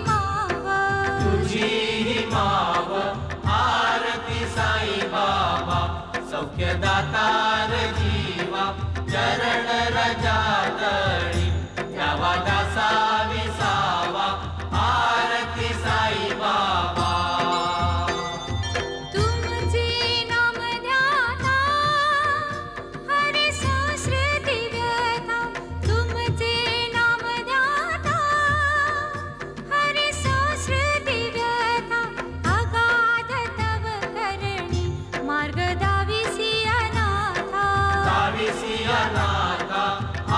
माव तुझी माव आरती साई बाबा सौख्यदातार जीवा चरण रजातळी द्यावा दासा विसावा आरती साई बाबा तुमचे नाम ध्याता हरे सहस्र दिव्यता तुमचे नाम ध्याता हरे सहस्र दिव्यता अगाध तव करणी मार्ग दाविसी अनाथा दाविसी अनाथा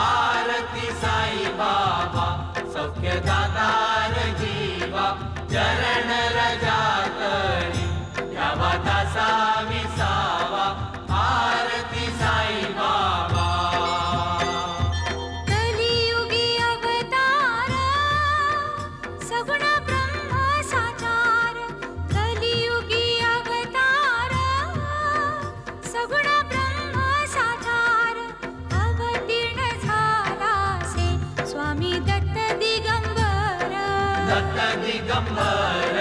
आरती साई बाबा सौख्यदातार जीवा चरण रजातळी द्यावा दासा विसावा आरती साई बाबा कलियुगी अवतार सगुण ब्रह्म साचार कलियुगी अवतार सगुण ब्रह्म साचार अवतीर्ण झालासे स्वामी दत्त दिगंबर दत्त दिगंबर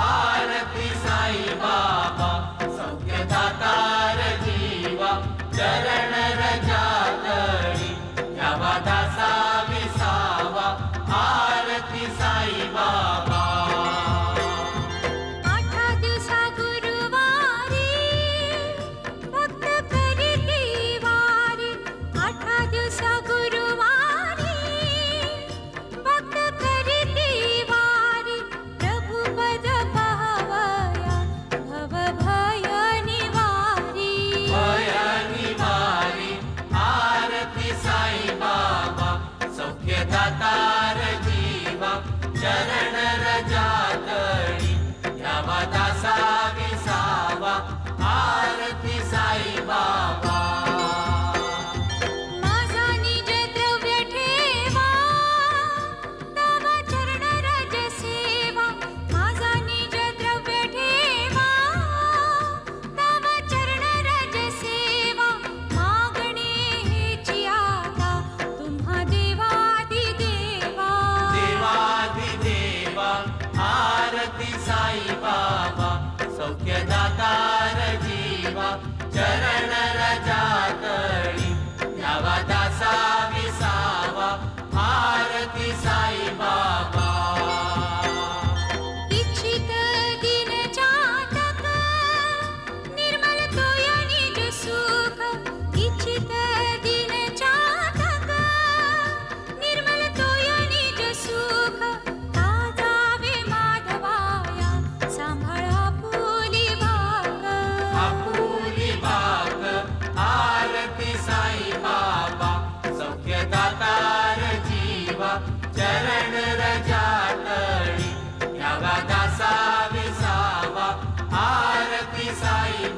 आरती साई बाबा सौख्यदातार जीवा चरण रजातळी द्यावा दासा विसावा आरती साई बाबा आठा दिवसा गुरुवारी भक्त करीती वारी आठा दिवसा गुरुवारी भक्त करीती वारी प्रभु पद पावया भव भय निवारी भय निवारी आरती साई बाबा सौख्यदातार जीवा चरण रजातळी द्यावा दासा विसावा आरती साई बाबा माझा निज द्रव्य ठेवा तव चरण रज सेवा माझा निज द्रव्य ठेवा तव चरण रज सेवा मागणे हेची आता तुम्हा देवादि देवा देवादिदेवा आरती साई बाबा सौख्यदातार जीवा चरण रजातळी द्यावा दासा विसावा आरती साई बाबा इच्छित दिन चातक निर्मल तोय निज सुख इच्छित दिन चातक निर्मल तोय निज सुख ताजावे माधवाया सांभाळा पुली भाग आपुली बाग आरती साई बाबा सौख्यदातार जीवा चरण रजातळी द्यावा दासा विसावा आरती साई